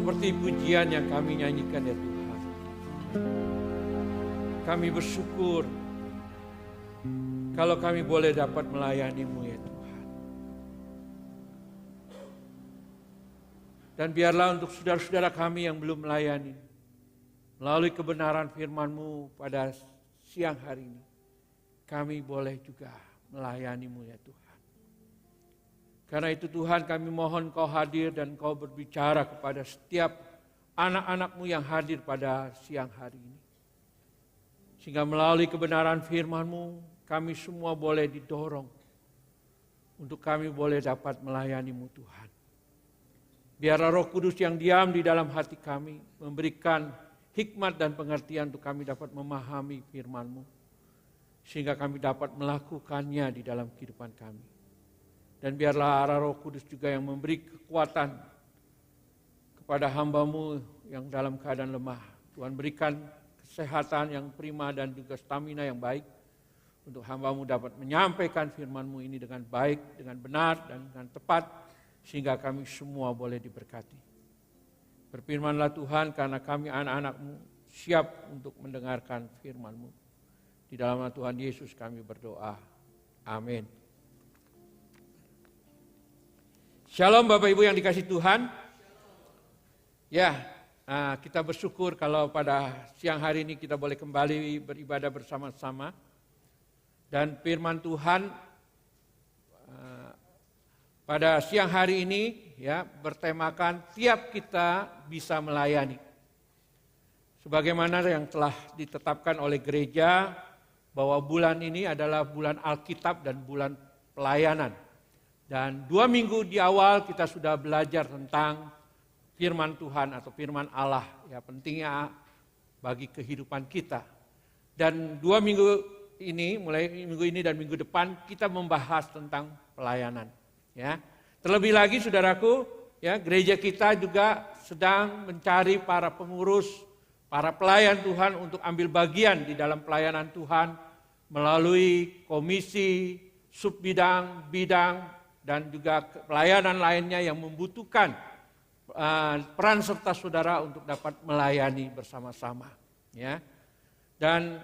Seperti pujian yang kami nyanyikan ya Tuhan. Kami bersyukur kalau kami boleh dapat melayani-Mu ya Tuhan. Dan biarlah untuk saudara-saudara kami yang belum melayani, melalui kebenaran firman-Mu pada siang hari ini, kami boleh juga melayani-Mu ya Tuhan. Karena itu Tuhan, kami mohon Kau hadir dan Kau berbicara kepada setiap anak-anak-Mu yang hadir pada siang hari ini. Sehingga melalui kebenaran firman-Mu, kami semua boleh didorong untuk kami boleh dapat melayani-Mu Tuhan. Biarlah Roh Kudus yang diam di dalam hati kami memberikan hikmat dan pengertian untuk kami dapat memahami firman-Mu. Sehingga kami dapat melakukannya di dalam kehidupan kami. Dan biarlah arah Roh Kudus juga yang memberi kekuatan kepada hamba-Mu yang dalam keadaan lemah. Tuhan berikan kesehatan yang prima dan juga stamina yang baik untuk hamba-Mu dapat menyampaikan firman-Mu ini dengan baik, dengan benar dan dengan tepat, sehingga kami semua boleh diberkati. Berfirmanlah Tuhan, karena kami anak-anak-Mu siap untuk mendengarkan firman-Mu. Di dalam nama Tuhan Yesus kami berdoa. Amin. Shalom Bapak Ibu yang dikasihi Tuhan. Ya, kita bersyukur kalau pada siang hari ini kita boleh kembali beribadah bersama-sama. Dan firman Tuhan pada siang hari ini ya bertemakan tiap kita bisa melayani. Sebagaimana yang telah ditetapkan oleh gereja bahwa bulan ini adalah bulan Alkitab dan bulan pelayanan. Dan 2 minggu di awal kita sudah belajar tentang firman Tuhan atau firman Allah. Ya, pentingnya bagi kehidupan kita. Dan 2 minggu ini, mulai minggu ini dan minggu depan, kita membahas tentang pelayanan. Ya, terlebih lagi saudaraku, ya gereja kita juga sedang mencari para pengurus, para pelayan Tuhan untuk ambil bagian di dalam pelayanan Tuhan melalui komisi, subbidang, bidang, dan juga pelayanan lainnya yang membutuhkan peran serta saudara untuk dapat melayani bersama-sama. Ya. Dan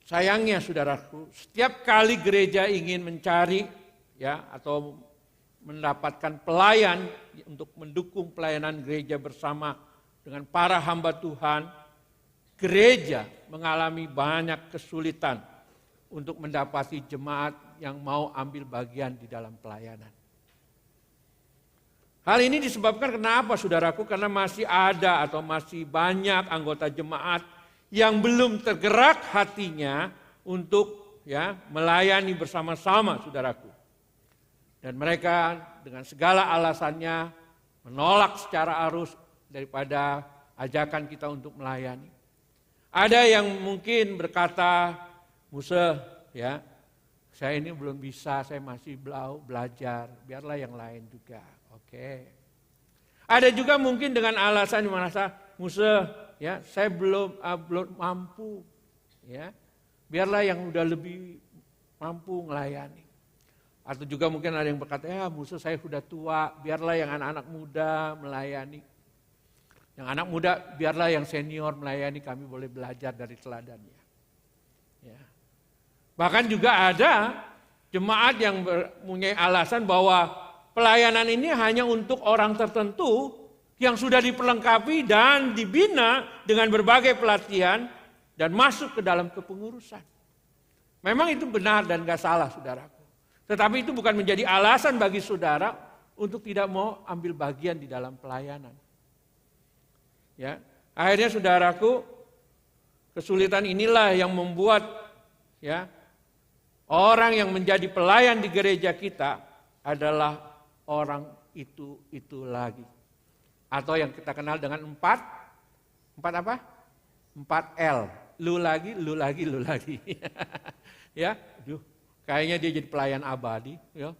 sayangnya saudaraku, setiap kali gereja ingin mencari ya atau mendapatkan pelayan untuk mendukung pelayanan gereja bersama dengan para hamba Tuhan, gereja mengalami banyak kesulitan untuk mendapati jemaat yang mau ambil bagian di dalam pelayanan. Hal ini disebabkan kenapa saudaraku? Karena masih ada atau masih banyak anggota jemaat yang belum tergerak hatinya untuk ya melayani bersama-sama saudaraku. Dan mereka dengan segala alasannya menolak secara arus daripada ajakan kita untuk melayani. Ada yang mungkin berkata, Musa, ya, saya ini belum bisa, saya masih belajar, biarlah yang lain juga. Oke. Ada juga mungkin dengan alasan yang merasa, Musa, ya, saya belum mampu, ya, biarlah yang udah lebih mampu melayani. Atau juga mungkin ada yang berkata, ya Musa saya sudah tua, biarlah yang anak-anak muda melayani. Yang anak muda, biarlah yang senior melayani, kami boleh belajar dari teladannya. Ya. Bahkan juga ada jemaat yang mempunyai alasan bahwa pelayanan ini hanya untuk orang tertentu yang sudah diperlengkapi dan dibina dengan berbagai pelatihan dan masuk ke dalam kepengurusan. Memang itu benar dan gak salah saudaraku. Tetapi itu bukan menjadi alasan bagi saudara untuk tidak mau ambil bagian di dalam pelayanan. Ya, akhirnya saudaraku, kesulitan inilah yang membuat ya orang yang menjadi pelayan di gereja kita adalah orang itu lagi. Atau yang kita kenal dengan 4 apa? 4L. Lu lagi, lu lagi, lu lagi. Ya, kayaknya dia jadi pelayan abadi. Ya.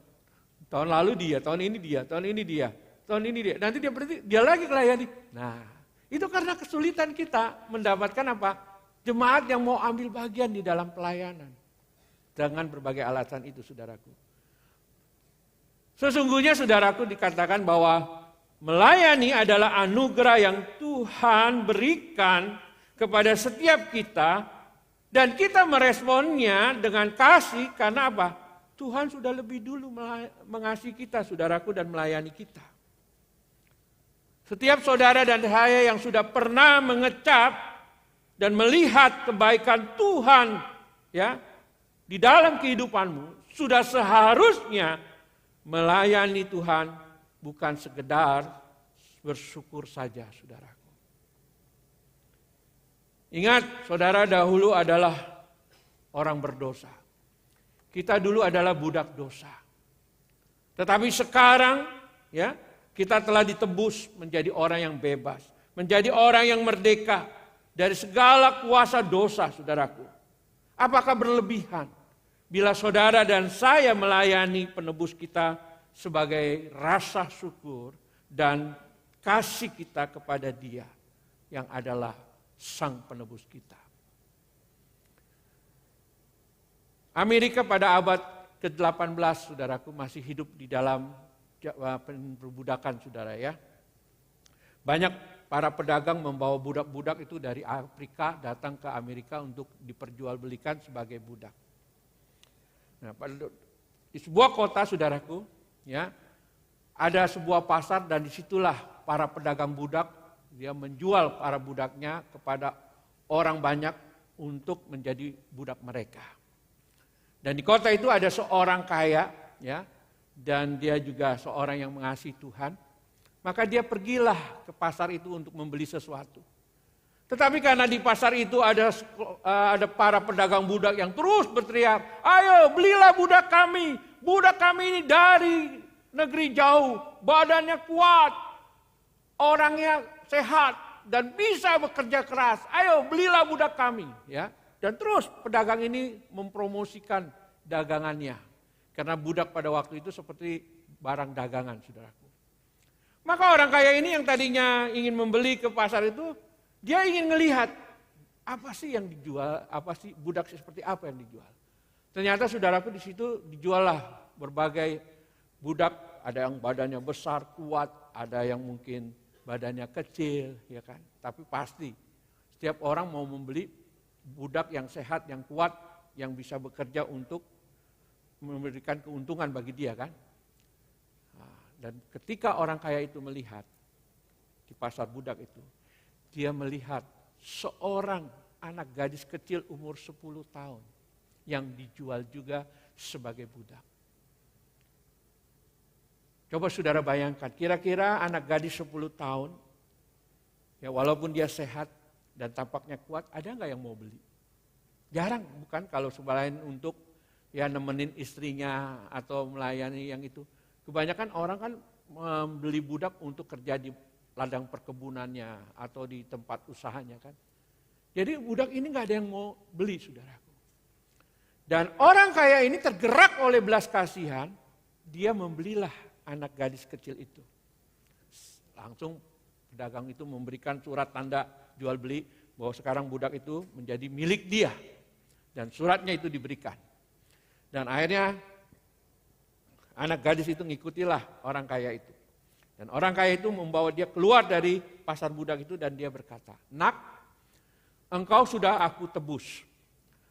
Tahun lalu dia, tahun ini dia, tahun ini dia, tahun ini dia. Nanti dia berarti dia lagi melayani. Nah, itu karena kesulitan kita mendapatkan apa? Jemaat yang mau ambil bagian di dalam pelayanan. Dengan berbagai alasan itu saudaraku. Sesungguhnya saudaraku dikatakan bahwa melayani adalah anugerah yang Tuhan berikan kepada setiap kita dan kita meresponnya dengan kasih karena apa? Tuhan sudah lebih dulu mengasihi kita, saudaraku, dan melayani kita. Setiap saudara dan saya yang sudah pernah mengecap dan melihat kebaikan Tuhan ya di dalam kehidupanmu, sudah seharusnya melayani Tuhan bukan sekedar bersyukur saja, saudaraku. Ingat, saudara dahulu adalah orang berdosa. Kita dulu adalah budak dosa. Tetapi sekarang ya, kita telah ditebus menjadi orang yang bebas, menjadi orang yang merdeka dari segala kuasa dosa, saudaraku. Apakah berlebihan bila saudara dan saya melayani penebus kita sebagai rasa syukur dan kasih kita kepada Dia yang adalah Sang Penebus kita. Amerika pada abad ke-18, saudaraku, masih hidup di dalam perbudakan, saudara ya. Banyak para pedagang membawa budak-budak itu dari Afrika datang ke Amerika untuk diperjualbelikan sebagai budak. Nah, di sebuah kota, saudaraku, ya, ada sebuah pasar dan disitulah para pedagang budak dia menjual para budaknya kepada orang banyak untuk menjadi budak mereka. Dan di kota itu ada seorang kaya, ya, dan dia juga seorang yang mengasihi Tuhan. Maka dia pergilah ke pasar itu untuk membeli sesuatu. Tetapi karena di pasar itu ada para pedagang budak yang terus berteriak, ayo belilah budak kami ini dari negeri jauh, badannya kuat, orangnya sehat dan bisa bekerja keras, ayo belilah budak kami, ya. Dan terus pedagang ini mempromosikan dagangannya. Karena budak pada waktu itu seperti barang dagangan, saudaraku. Maka orang kaya ini yang tadinya ingin membeli ke pasar itu, dia ingin melihat apa sih yang dijual, apa sih budak seperti apa yang dijual. Ternyata saudaraku di situ dijuallah berbagai budak, ada yang badannya besar, kuat, ada yang mungkin badannya kecil, ya kan. Tapi pasti setiap orang mau membeli budak yang sehat, yang kuat, yang bisa bekerja untuk memberikan keuntungan bagi dia kan. Dan ketika orang kaya itu melihat di pasar budak itu, dia melihat seorang anak gadis kecil umur 10 tahun yang dijual juga sebagai budak. Coba saudara bayangkan, kira-kira anak gadis 10 tahun, ya walaupun dia sehat dan tampaknya kuat, ada nggak yang mau beli? Jarang, bukan? Kalau selain untuk ya nemenin istrinya atau melayani yang itu. Kebanyakan orang kan membeli budak untuk kerja di ladang perkebunannya atau di tempat usahanya kan. Jadi budak ini nggak ada yang mau beli, saudaraku. Dan orang kaya ini tergerak oleh belas kasihan, dia membelilah anak gadis kecil itu. Langsung pedagang itu memberikan surat tanda jual beli bahwa sekarang budak itu menjadi milik dia. Dan suratnya itu diberikan. Dan akhirnya anak gadis itu ngikutilah orang kaya itu. Dan orang kaya itu membawa dia keluar dari pasar budak itu dan dia berkata, "Nak, engkau sudah aku tebus.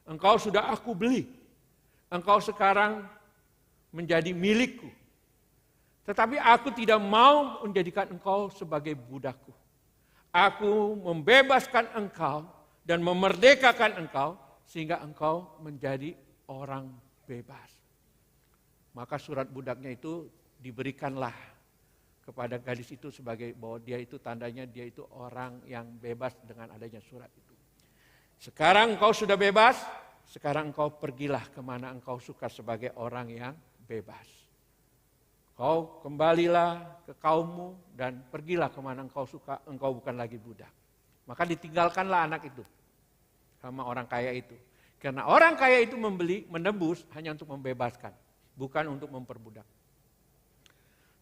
Engkau sudah aku beli. Engkau sekarang menjadi milikku. Tetapi aku tidak mau menjadikan engkau sebagai budakku. Aku membebaskan engkau dan memerdekakan engkau sehingga engkau menjadi orang bebas." Maka surat budaknya itu diberikanlah kepada gadis itu sebagai bahwa dia itu tandanya dia itu orang yang bebas dengan adanya surat itu. Sekarang engkau sudah bebas, sekarang engkau pergilah kemana engkau suka sebagai orang yang bebas. Kau kembalilah ke kaummu dan pergilah kemana engkau suka, engkau bukan lagi budak. Maka ditinggalkanlah anak itu sama orang kaya itu. Karena orang kaya itu menebus hanya untuk membebaskan, bukan untuk memperbudak.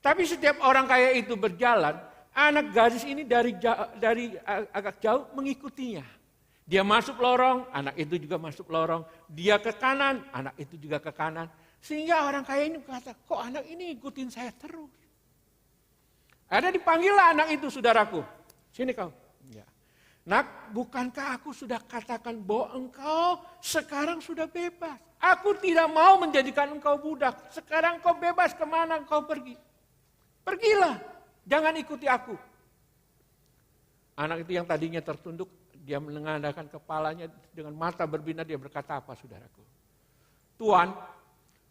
Tapi setiap orang kaya itu berjalan, anak gadis ini dari agak jauh mengikutinya. Dia masuk lorong, anak itu juga masuk lorong. Dia ke kanan, anak itu juga ke kanan. Sehingga orang kaya ini berkata, kok anak ini ikutin saya terus? Ada dipanggillah anak itu, saudaraku. Sini kau. Ya. Nak, bukankah aku sudah katakan bahwa engkau sekarang sudah bebas? Aku tidak mau menjadikan engkau budak. Sekarang kau bebas, kemana engkau pergi? Pergilah, jangan ikuti aku. Anak itu yang tadinya tertunduk, dia menengadahkan kepalanya dengan mata berbinar, dia berkata apa, saudaraku? Tuhan,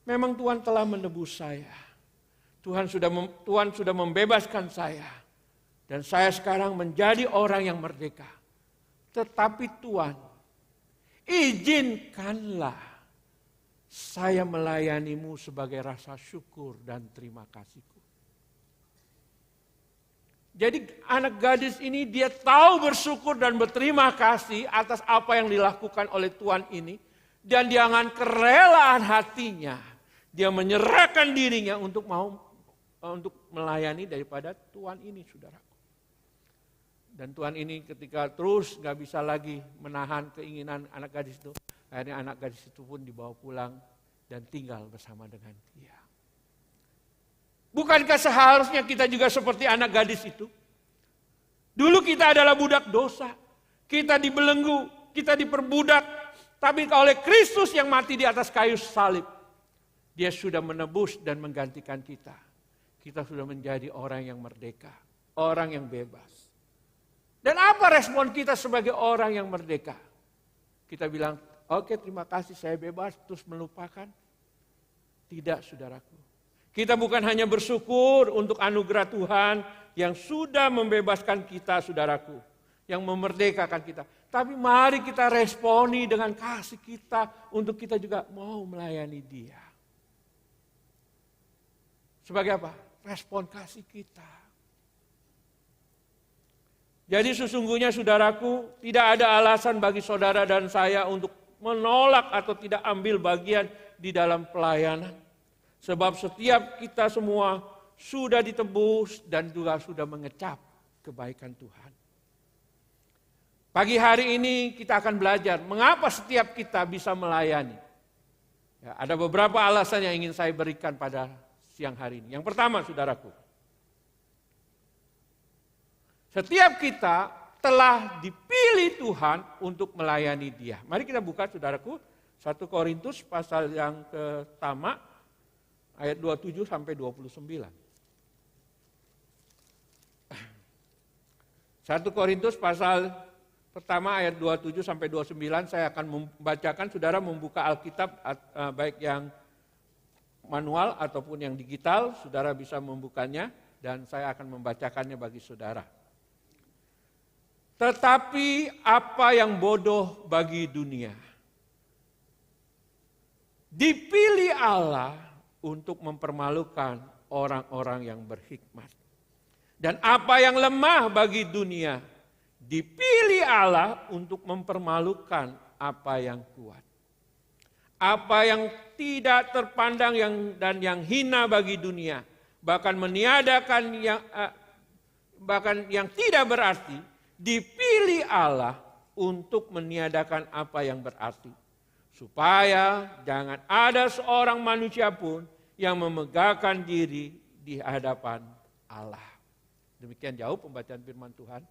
memang Tuhan telah menebus saya. Tuhan sudah membebaskan saya. Dan saya sekarang menjadi orang yang merdeka. Tetapi Tuhan, izinkanlah saya melayanimu sebagai rasa syukur dan terima kasihku. Jadi anak gadis ini dia tahu bersyukur dan berterima kasih atas apa yang dilakukan oleh Tuhan ini. Dan dengan kerelaan hatinya, dia menyerahkan dirinya untuk melayani daripada Tuhan ini, saudaraku. Dan Tuhan ini ketika terus gak bisa lagi menahan keinginan anak gadis itu, akhirnya anak gadis itu pun dibawa pulang dan tinggal bersama dengan dia. Bukankah seharusnya kita juga seperti anak gadis itu? Dulu kita adalah budak dosa, kita dibelenggu, kita diperbudak, tapi oleh Kristus yang mati di atas kayu salib, Dia sudah menebus dan menggantikan kita. Kita sudah menjadi orang yang merdeka, orang yang bebas. Dan apa respon kita sebagai orang yang merdeka? Kita bilang, oke, terima kasih saya bebas, terus melupakan. Tidak, saudaraku. Kita bukan hanya bersyukur untuk anugerah Tuhan yang sudah membebaskan kita, saudaraku. Yang memerdekakan kita. Tapi mari kita responi dengan kasih kita untuk kita juga mau melayani Dia. Sebagai apa? Respon kasih kita. Jadi sesungguhnya saudaraku, tidak ada alasan bagi saudara dan saya untuk menolak atau tidak ambil bagian di dalam pelayanan. Sebab setiap kita semua sudah ditebus dan juga sudah mengecap kebaikan Tuhan. Pagi hari ini kita akan belajar mengapa setiap kita bisa melayani. Ya, ada beberapa alasan yang ingin saya berikan pada siang hari ini. Yang pertama, saudaraku, setiap kita telah dipilih Tuhan untuk melayani Dia. Mari kita buka, saudaraku, 1 Korintus pasal yang pertama, ayat 27 sampai 29. 1 Korintus pasal pertama ayat 27 sampai 29, saya akan membacakan, saudara membuka Alkitab, baik yang manual ataupun yang digital, saudara bisa membukanya dan saya akan membacakannya bagi saudara. Tetapi apa yang bodoh bagi dunia, dipilih Allah untuk mempermalukan orang-orang yang berhikmat. Dan apa yang lemah bagi dunia, dipilih Allah untuk mempermalukan apa yang kuat. Apa yang tidak terpandang dan yang hina bagi dunia, bahkan meniadakan bahkan yang tidak berarti, dipilih Allah untuk meniadakan apa yang berarti. Supaya jangan ada seorang manusia pun yang memegahkan diri di hadapan Allah. Demikian jauh pembacaan firman Tuhan.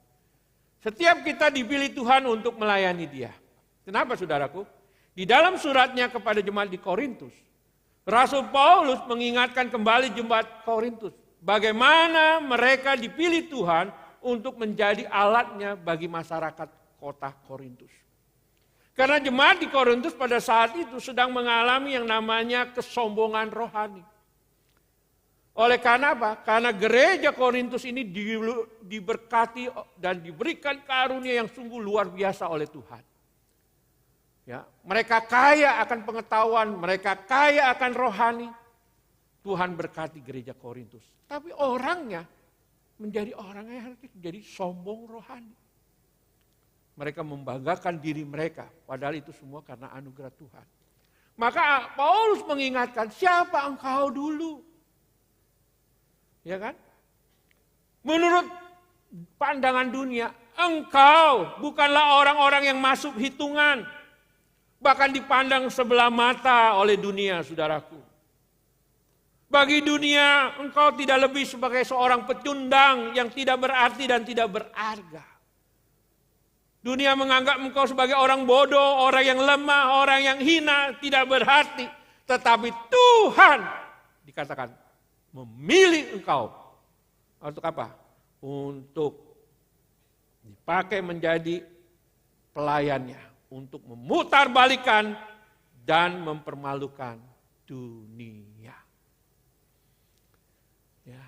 Setiap kita dipilih Tuhan untuk melayani Dia. Kenapa, saudaraku? Di dalam suratnya kepada jemaat di Korintus, Rasul Paulus mengingatkan kembali jemaat Korintus bagaimana mereka dipilih Tuhan untuk menjadi alatnya bagi masyarakat kota Korintus. Karena jemaat di Korintus pada saat itu sedang mengalami yang namanya kesombongan rohani. Oleh karena apa? Karena gereja Korintus ini diberkati dan diberikan karunia yang sungguh luar biasa oleh Tuhan. Ya, mereka kaya akan pengetahuan, mereka kaya akan rohani. Tuhan berkati gereja Korintus. Tapi orangnya menjadi orang yang menjadi sombong rohani. Mereka membanggakan diri mereka, padahal itu semua karena anugerah Tuhan. Maka Paulus mengingatkan, siapa engkau dulu? Ya kan? Menurut pandangan dunia, engkau bukanlah orang-orang yang masuk hitungan. Bahkan dipandang sebelah mata oleh dunia, saudaraku. Bagi dunia, engkau tidak lebih sebagai seorang pecundang yang tidak berarti dan tidak berharga. Dunia menganggap engkau sebagai orang bodoh, orang yang lemah, orang yang hina, tidak berarti. Tetapi Tuhan dikatakan memilih engkau. Untuk apa? Untuk dipakai menjadi pelayannya. Untuk memutarbalikkan dan mempermalukan dunia. Ya.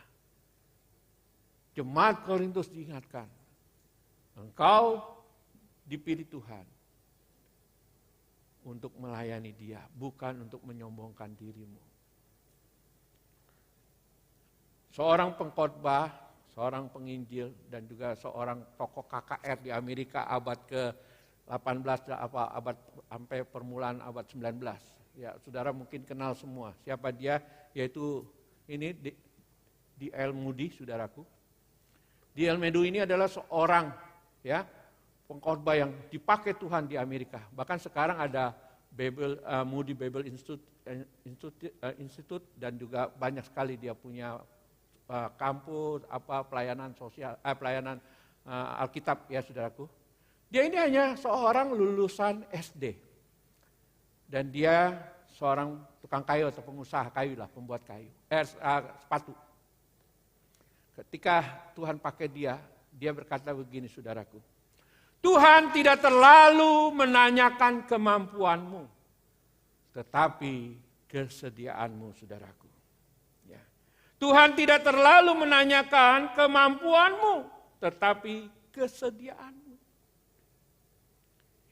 Jemaat Korintus diingatkan, engkau dipilih Tuhan untuk melayani Dia, bukan untuk menyombongkan dirimu. Seorang pengkhotbah, seorang penginjil, dan juga seorang tokoh KKR di Amerika abad ke-18, abad sampai permulaan abad 19. Ya, saudara mungkin kenal semua. Siapa dia? Yaitu ini D.L. Moody, saudaraku. D.L. Moody ini adalah seorang pengkhotbah yang dipakai Tuhan di Amerika. Bahkan sekarang ada Moody Bible Institute dan juga banyak sekali dia punya kampus, pelayanan sosial, pelayanan Alkitab ya saudaraku. Dia ini hanya seorang lulusan SD. Dan dia seorang tukang kayu atau pengusaha kayu lah, pembuat kayu, sepatu. Ketika Tuhan pakai dia berkata begini saudaraku. Tuhan tidak terlalu menanyakan kemampuanmu, tetapi kesediaanmu saudaraku. Ya. Tuhan tidak terlalu menanyakan kemampuanmu, tetapi kesediaanmu.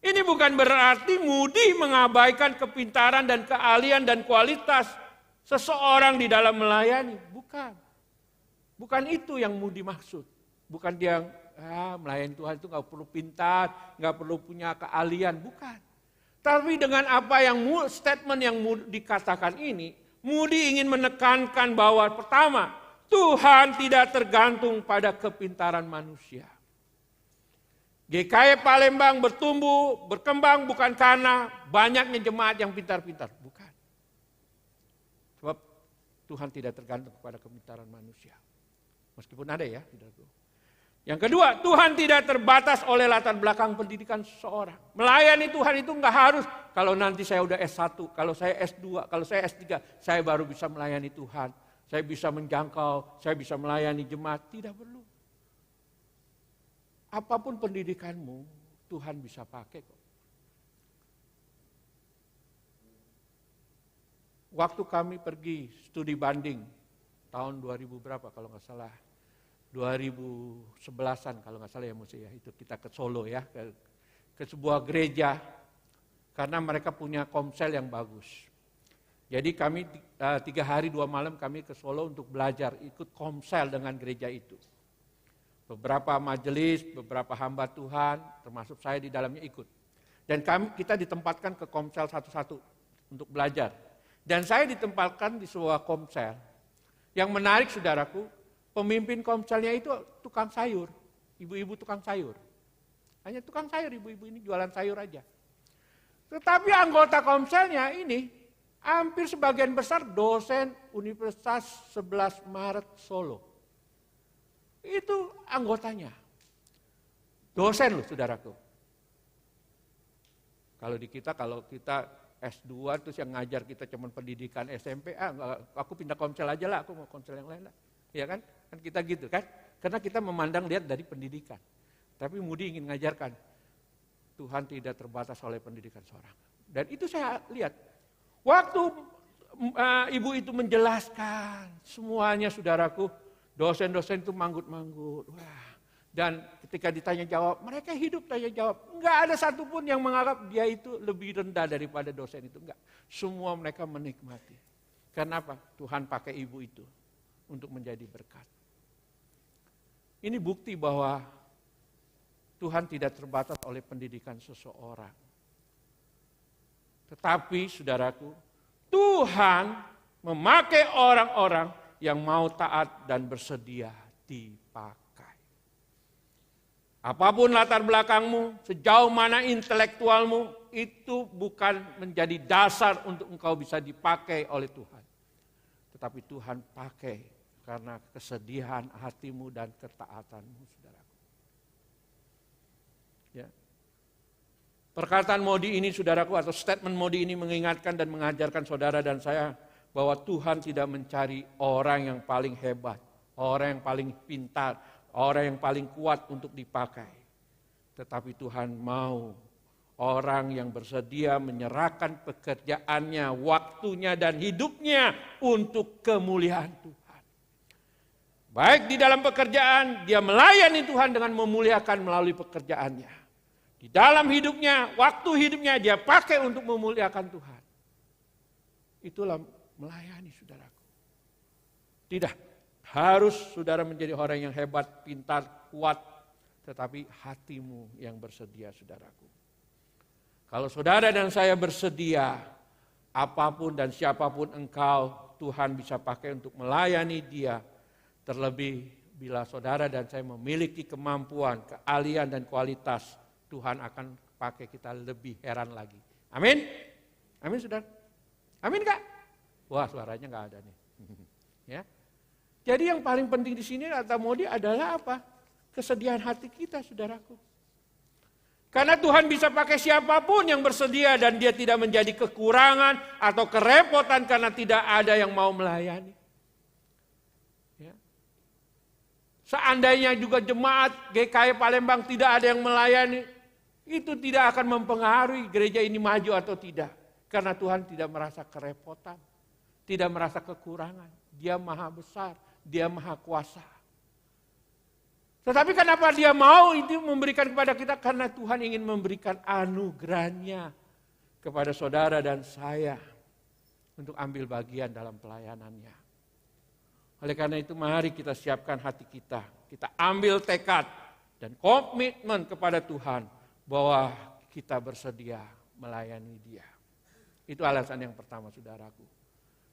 Ini bukan berarti Moody mengabaikan kepintaran dan keahlian dan kualitas seseorang di dalam melayani. Bukan itu yang Moody maksud. Bukan dia melayani Tuhan itu gak perlu pintar, gak perlu punya keahlian. Bukan. Tapi dengan apa yang statement yang Moody dikatakan ini, Moody ingin menekankan bahwa pertama, Tuhan tidak tergantung pada kepintaran manusia. GKI Palembang bertumbuh, berkembang bukan karena banyaknya jemaat yang pintar-pintar. Bukan. Sebab Tuhan tidak tergantung kepada kepintaran manusia. Meskipun ada ya. Yang kedua, Tuhan tidak terbatas oleh latar belakang pendidikan seseorang. Melayani Tuhan itu enggak harus, kalau nanti saya udah S1, kalau saya S2, kalau saya S3, saya baru bisa melayani Tuhan. Saya bisa menjangkau, saya bisa melayani jemaat. Tidak perlu. Apapun pendidikanmu, Tuhan bisa pakai kok. Waktu kami pergi studi banding, tahun 2000 berapa kalau nggak salah, 2011-an kalau nggak salah ya mesti ya, itu kita ke Solo ya, ke sebuah gereja, karena mereka punya komsel yang bagus. Jadi kami 3 hari 2 malam kami ke Solo untuk belajar, ikut komsel dengan gereja itu. Beberapa majelis, beberapa hamba Tuhan, termasuk saya di dalamnya ikut. Dan kita ditempatkan ke komsel satu-satu untuk belajar. Dan saya ditempatkan di sebuah komsel. Yang menarik saudaraku, pemimpin komselnya itu tukang sayur, ibu-ibu tukang sayur. Hanya tukang sayur, ibu-ibu ini jualan sayur aja. Tetapi anggota komselnya ini hampir sebagian besar dosen Universitas 11 Maret Solo. Itu anggotanya. Dosen loh saudaraku. Kalau kita S2 terus yang ngajar kita cuma pendidikan SMP, aku pindah komsel aja lah, aku mau komsel yang lain lah. Ya kan? Kan kita gitu kan? Karena kita memandang lihat dari pendidikan. Tapi Moody ingin mengajarkan, Tuhan tidak terbatas oleh pendidikan seorang. Dan itu saya lihat. Waktu ibu itu menjelaskan semuanya saudaraku, dosen-dosen itu manggut-manggut. Wah. Dan ketika ditanya jawab, mereka hidup tanya jawab. Enggak ada satupun yang menganggap dia itu lebih rendah daripada dosen itu. Enggak. Semua mereka menikmati. Kenapa? Tuhan pakai ibu itu untuk menjadi berkat. Ini bukti bahwa Tuhan tidak terbatas oleh pendidikan seseorang. Tetapi saudaraku, Tuhan memakai orang-orang yang mau taat dan bersedia dipakai. Apapun latar belakangmu, sejauh mana intelektualmu, itu bukan menjadi dasar untuk engkau bisa dipakai oleh Tuhan. tetapi Tuhan pakai karena kesedihan hatimu dan ketaatanmu, saudaraku. Ya. Perkataan Moody ini, saudaraku, atau statement Moody ini mengingatkan dan mengajarkan saudara dan saya bahwa Tuhan tidak mencari orang yang paling hebat, orang yang paling pintar, orang yang paling kuat untuk dipakai. Tetapi Tuhan mau orang yang bersedia menyerahkan pekerjaannya, waktunya dan hidupnya untuk kemuliaan Tuhan. Baik di dalam pekerjaan, dia melayani Tuhan dengan memuliakan melalui pekerjaannya. Di dalam hidupnya, waktu hidupnya dia pakai untuk memuliakan Tuhan. Itulah melayani, saudaraku. Tidak harus saudara menjadi orang yang hebat, pintar, kuat, tetapi hatimu yang bersedia, saudaraku. Kalau saudara dan saya bersedia, apapun dan siapapun engkau, Tuhan bisa pakai untuk melayani dia. Terlebih bila saudara dan saya memiliki kemampuan, keahlian dan kualitas, Tuhan akan pakai kita lebih heran lagi. Amin? Amin, saudara? Amin, Kak? Wah, suaranya nggak ada nih. Ya. Jadi yang paling penting di sini kata Moody adalah apa? Kesediaan hati kita, saudaraku. Karena Tuhan bisa pakai siapapun yang bersedia dan dia tidak menjadi kekurangan atau kerepotan karena tidak ada yang mau melayani. Ya. Seandainya juga jemaat GKI Palembang tidak ada yang melayani, itu tidak akan mempengaruhi gereja ini maju atau tidak. Karena Tuhan tidak merasa kerepotan, tidak merasa kekurangan. Dia maha besar, dia maha kuasa. Tetapi kenapa dia mau itu memberikan kepada kita? Karena Tuhan ingin memberikan anugerahnya kepada saudara dan saya untuk ambil bagian dalam pelayanannya. Oleh karena itu mari kita siapkan hati kita. Kita ambil tekad dan komitmen kepada Tuhan bahwa kita bersedia melayani dia. Itu alasan yang pertama, saudaraku.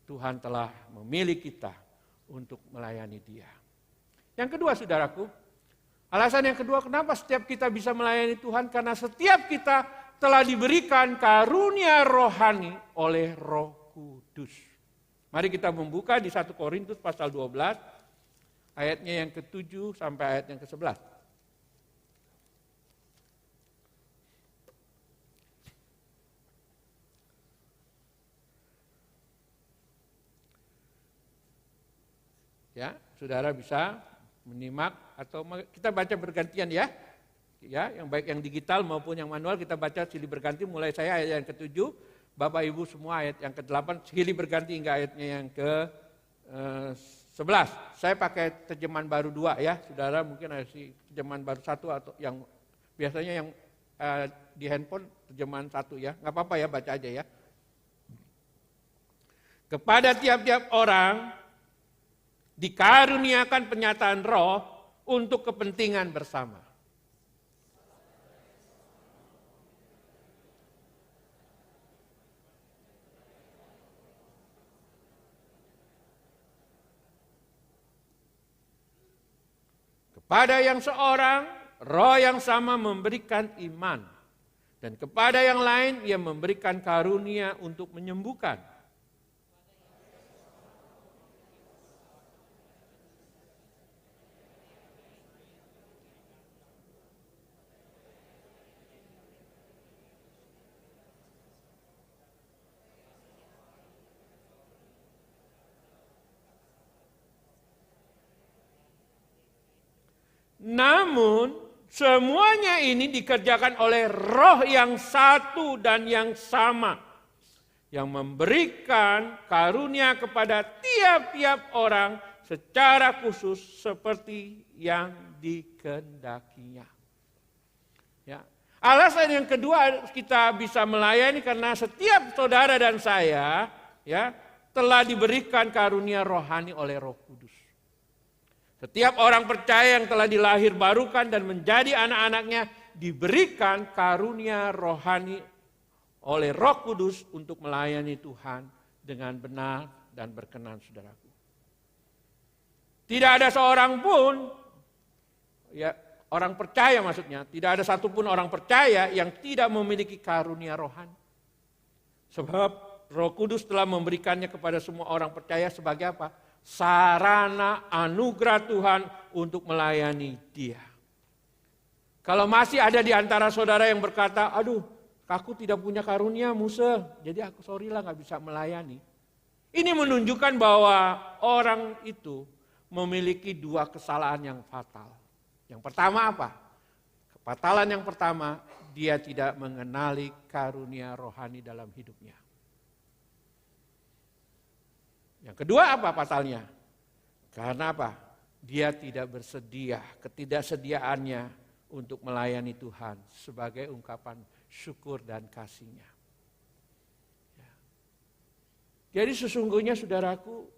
Tuhan telah memilih kita untuk melayani dia. Yang kedua, saudaraku, alasan yang kedua kenapa setiap kita bisa melayani Tuhan, karena setiap kita telah diberikan karunia rohani oleh Roh Kudus. Mari kita membuka di 1 Korintus pasal 12, ayatnya yang ke-7 sampai ayat yang ke-11. Ya, saudara bisa menyimak atau kita baca bergantian ya. Ya, yang baik yang digital maupun yang manual kita baca silih berganti, mulai saya ayat yang ke-7, Bapak Ibu semua ayat yang ke-8 silih berganti hingga ayatnya yang ke-11. Saya pakai terjemahan baru 2 ya. Saudara mungkin ada terjemahan baru 1 atau yang biasanya yang di handphone terjemahan 1 ya. Enggak apa-apa ya, baca aja ya. Kepada tiap-tiap orang dikaruniakan penyataan roh untuk kepentingan bersama. Kepada yang seorang, roh yang sama memberikan iman. Dan kepada yang lain, ia memberikan karunia untuk menyembuhkan. Namun semuanya ini dikerjakan oleh roh yang satu dan yang sama. Yang memberikan karunia kepada tiap-tiap orang secara khusus seperti yang dikehendakinya. Ya. Alasan yang kedua kita bisa melayani karena setiap saudara dan saya ya telah diberikan karunia rohani oleh Roh Kudus. Setiap orang percaya yang telah dilahirbarukan dan menjadi anak-anaknya diberikan karunia rohani oleh Roh Kudus untuk melayani Tuhan dengan benar dan berkenan, saudaraku. Tidak ada seorang pun, ya orang percaya maksudnya, tidak ada satupun orang percaya yang tidak memiliki karunia rohani. Sebab Roh Kudus telah memberikannya kepada semua orang percaya sebagai apa? Sarana anugerah Tuhan untuk melayani Dia. Kalau masih ada di antara saudara yang berkata, aduh, aku tidak punya karunia Musa, jadi aku sorry lah gak bisa melayani. Ini menunjukkan bahwa orang itu memiliki dua kesalahan yang fatal. Yang pertama apa? Kefatalan yang pertama, dia tidak mengenali karunia rohani dalam hidupnya. Yang kedua apa fatalnya? Karena apa? Dia tidak bersedia, ketidaksediaannya untuk melayani Tuhan sebagai ungkapan syukur dan kasih-Nya. Ya. Jadi sesungguhnya saudaraku,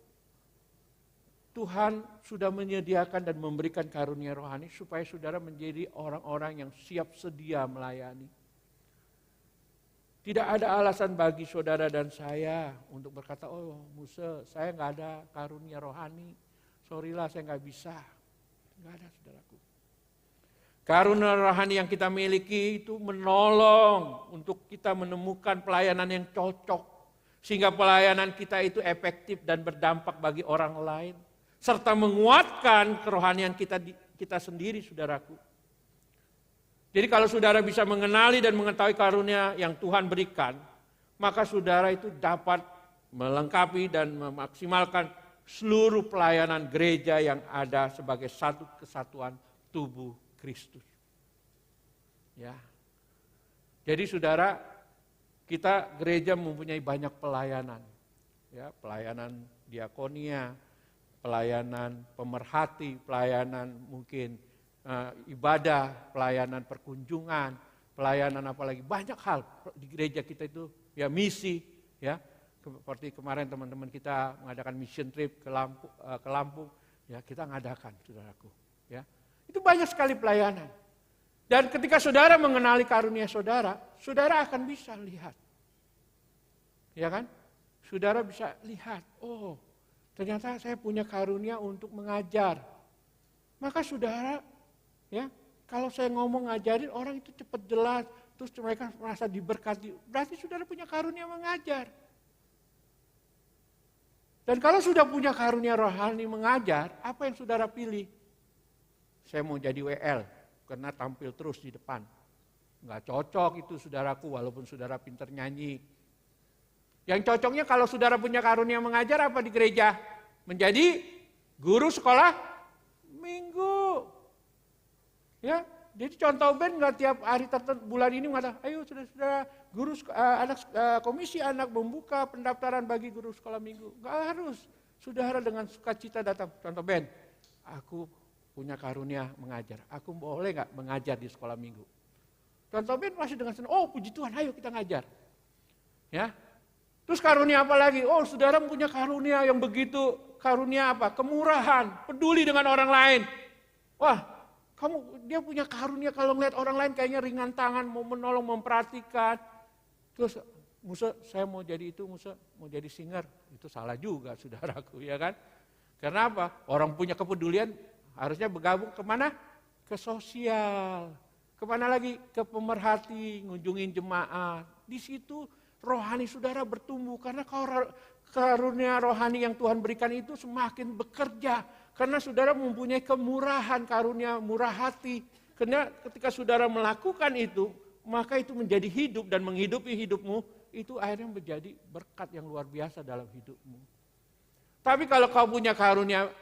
Tuhan sudah menyediakan dan memberikan karunia rohani supaya saudara menjadi orang-orang yang siap sedia melayani. Tidak ada alasan bagi saudara dan saya untuk berkata, oh Musa, saya nggak ada karunia rohani, sorry lah saya nggak bisa. Nggak ada saudaraku. Karunia rohani yang kita miliki itu menolong untuk kita menemukan pelayanan yang cocok. Sehingga pelayanan kita itu efektif dan berdampak bagi orang lain. Serta menguatkan kerohanian kita sendiri saudaraku. Jadi kalau saudara bisa mengenali dan mengetahui karunia yang Tuhan berikan, maka saudara itu dapat melengkapi dan memaksimalkan seluruh pelayanan gereja yang ada sebagai satu kesatuan tubuh Kristus. Ya. Jadi saudara, kita gereja mempunyai banyak pelayanan. Ya, pelayanan diakonia, pelayanan pemerhati, pelayanan mungkin ibadah, pelayanan perkunjungan, pelayanan apalagi banyak hal di gereja kita itu ya misi ya seperti kemarin teman-teman kita mengadakan mission trip ke Lampung ya kita ngadakan saudaraku ya itu banyak sekali pelayanan dan ketika saudara mengenali karunia saudara akan bisa lihat ya kan saudara bisa lihat oh ternyata saya punya karunia untuk mengajar maka saudara ya, kalau saya ngomong ngajarin orang itu cepat jelas, terus mereka merasa diberkati. Berarti saudara punya karunia mengajar. Dan kalau sudah punya karunia rohani mengajar, apa yang saudara pilih? Saya mau jadi WL, karena tampil terus di depan. Enggak cocok itu saudaraku, walaupun saudara pintar nyanyi. Yang cocoknya kalau saudara punya karunia mengajar apa di gereja? Menjadi guru sekolah minggu. Ya, jadi contoh band nggak tiap hari bulan ini mengatakan, ayo saudara-saudara guru komisi anak membuka pendaftaran bagi guru sekolah minggu. Nggak harus, saudara dengan sukacita datang. Contoh band, aku punya karunia mengajar, aku boleh nggak mengajar di sekolah minggu? Contoh band masih dengan senang, oh puji Tuhan, ayo kita ngajar. Ya, terus karunia apa lagi? Oh saudara punya karunia yang begitu, karunia apa? Kemurahan, peduli dengan orang lain. Wah, dia punya karunia kalau ngeliat orang lain kayaknya ringan tangan, mau menolong, memperhatikan. Terus, Musa, saya mau jadi itu, Musa, mau jadi singer. Itu salah juga, saudaraku, ya kan? Karena apa? Orang punya kepedulian harusnya bergabung kemana? Ke sosial. Kemana lagi? Ke pemerhati, ngunjungin jemaat. Di situ rohani saudara bertumbuh. Karena karunia rohani yang Tuhan berikan itu semakin bekerja. Karena saudara mempunyai kemurahan, karunia murah hati. Karena ketika saudara melakukan itu, maka itu menjadi hidup dan menghidupi hidupmu, itu akhirnya menjadi berkat yang luar biasa dalam hidupmu. Tapi kalau kau punya karunia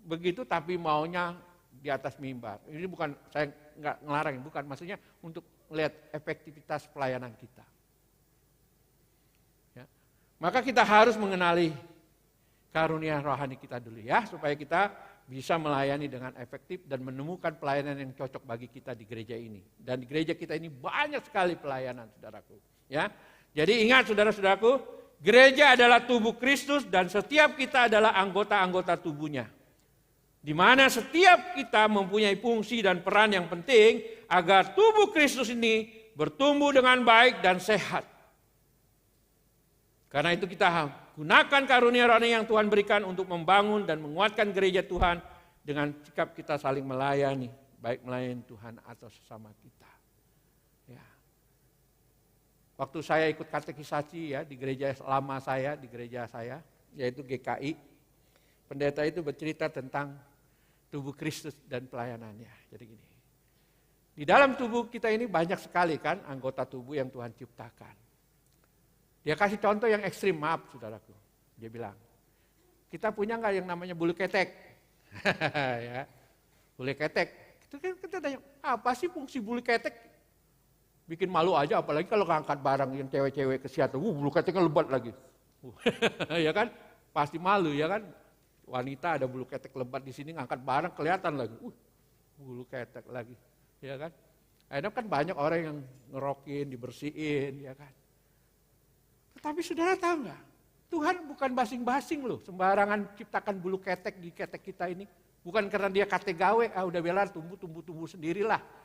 begitu, tapi maunya di atas mimbar. Ini bukan, saya nggak ngelarang, bukan. Maksudnya untuk melihat efektivitas pelayanan kita. Ya. Maka kita harus mengenali karunia rohani kita dulu ya, supaya kita bisa melayani dengan efektif dan menemukan pelayanan yang cocok bagi kita di gereja ini. Dan di gereja kita ini banyak sekali pelayanan, saudaraku. Ya, jadi ingat saudara-saudaraku, gereja adalah tubuh Kristus dan setiap kita adalah anggota-anggota tubuhnya. Di mana setiap kita mempunyai fungsi dan peran yang penting agar tubuh Kristus ini bertumbuh dengan baik dan sehat. Karena itu kita gunakan karunia rohani yang Tuhan berikan untuk membangun dan menguatkan gereja Tuhan dengan sikap kita saling melayani, baik melayani Tuhan atau sesama kita. Ya. Waktu saya ikut katekisasi ya di gereja lama saya, di gereja saya, yaitu GKI, pendeta itu bercerita tentang tubuh Kristus dan pelayanannya. Jadi gini, di dalam tubuh kita ini banyak sekali kan anggota tubuh yang Tuhan ciptakan. Dia kasih contoh yang ekstrim, maaf saudaraku. Dia bilang, kita punya nggak yang namanya bulu ketek? Ya, bulu ketek. Itu kan kita tanya, apa sih fungsi bulu ketek? Bikin malu aja, apalagi kalau ngangkat barang yang cewek-cewek ke siatu, bulu keteknya lebat lagi. Ya kan? Pasti malu ya kan? Wanita ada bulu ketek lebat di sini ngangkat barang kelihatan lagi. Bulu ketek lagi. Ya kan? Akhirnya kan banyak orang yang ngerokin, dibersihin, ya kan? Tetapi saudara tahu nggak? Tuhan bukan basing-basing loh, sembarangan ciptakan bulu ketek di ketek kita ini. Bukan karena dia kate gawe, udah belar tumbuh sendirilah.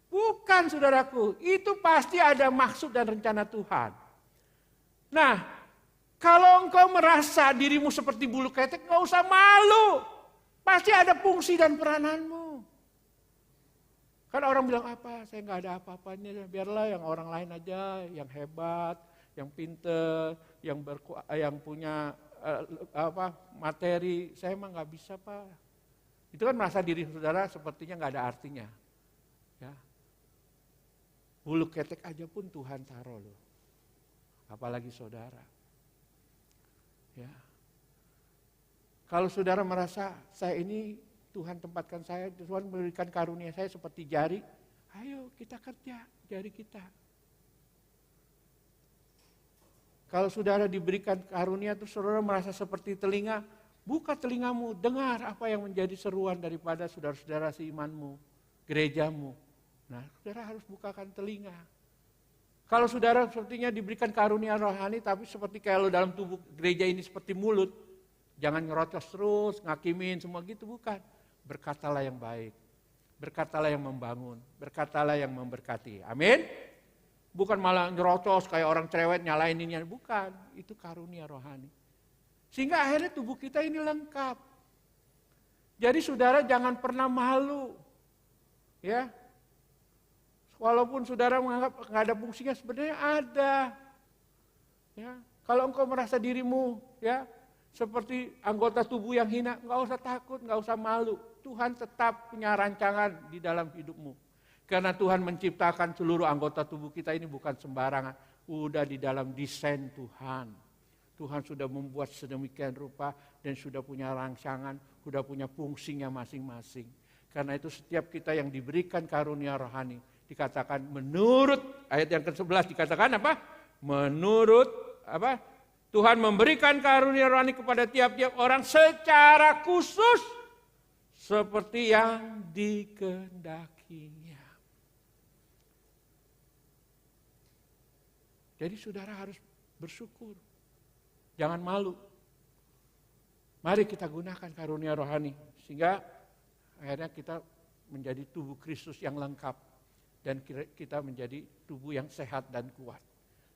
Bukan saudaraku, itu pasti ada maksud dan rencana Tuhan. Nah, kalau engkau merasa dirimu seperti bulu ketek, gak usah malu. Pasti ada fungsi dan perananmu. Kan orang bilang apa, saya gak ada apa-apanya, biarlah yang orang lain aja, yang hebat, yang pinter, yang punya materi, saya emang gak bisa Pak. Itu kan merasa diri saudara sepertinya gak ada artinya. Ya. Bulu ketek aja pun Tuhan taruh loh. Apalagi saudara. Ya. Kalau saudara merasa saya ini Tuhan tempatkan saya, Tuhan memberikan karunia saya seperti jari, ayo kita kerja jari kita. Kalau saudara diberikan karunia itu saudara merasa seperti telinga, buka telingamu, dengar apa yang menjadi seruan daripada saudara-saudara seimanmu, gerejamu. Nah, saudara harus bukakan telinga. Kalau saudara sepertinya diberikan karunia rohani, tapi seperti kalau dalam tubuh gereja ini seperti mulut, jangan ngerocos terus, ngakimin, semua gitu, bukan. Berkatalah yang baik, berkatalah yang membangun, berkatalah yang memberkati. Amin. Bukan malah ngerocos kayak orang cerewet nyalain ini, bukan. Itu karunia rohani. Sehingga akhirnya tubuh kita ini lengkap. Jadi saudara jangan pernah malu. Ya. Walaupun saudara menganggap nggak ada fungsinya, sebenarnya ada. Ya, kalau engkau merasa dirimu ya seperti anggota tubuh yang hina, nggak usah takut, nggak usah malu. Tuhan tetap punya rancangan di dalam hidupmu. Karena Tuhan menciptakan seluruh anggota tubuh kita ini bukan sembarangan. Udah di dalam desain Tuhan. Tuhan sudah membuat sedemikian rupa dan sudah punya rancangan, sudah punya fungsinya masing-masing. Karena itu setiap kita yang diberikan karunia rohani, dikatakan menurut, ayat yang ke-11 dikatakan apa? Menurut apa? Tuhan memberikan karunia rohani kepada tiap-tiap orang secara khusus seperti yang dikehendakinya. Jadi saudara harus bersyukur. Jangan malu. Mari kita gunakan karunia rohani sehingga akhirnya kita menjadi tubuh Kristus yang lengkap. Dan kita menjadi tubuh yang sehat dan kuat.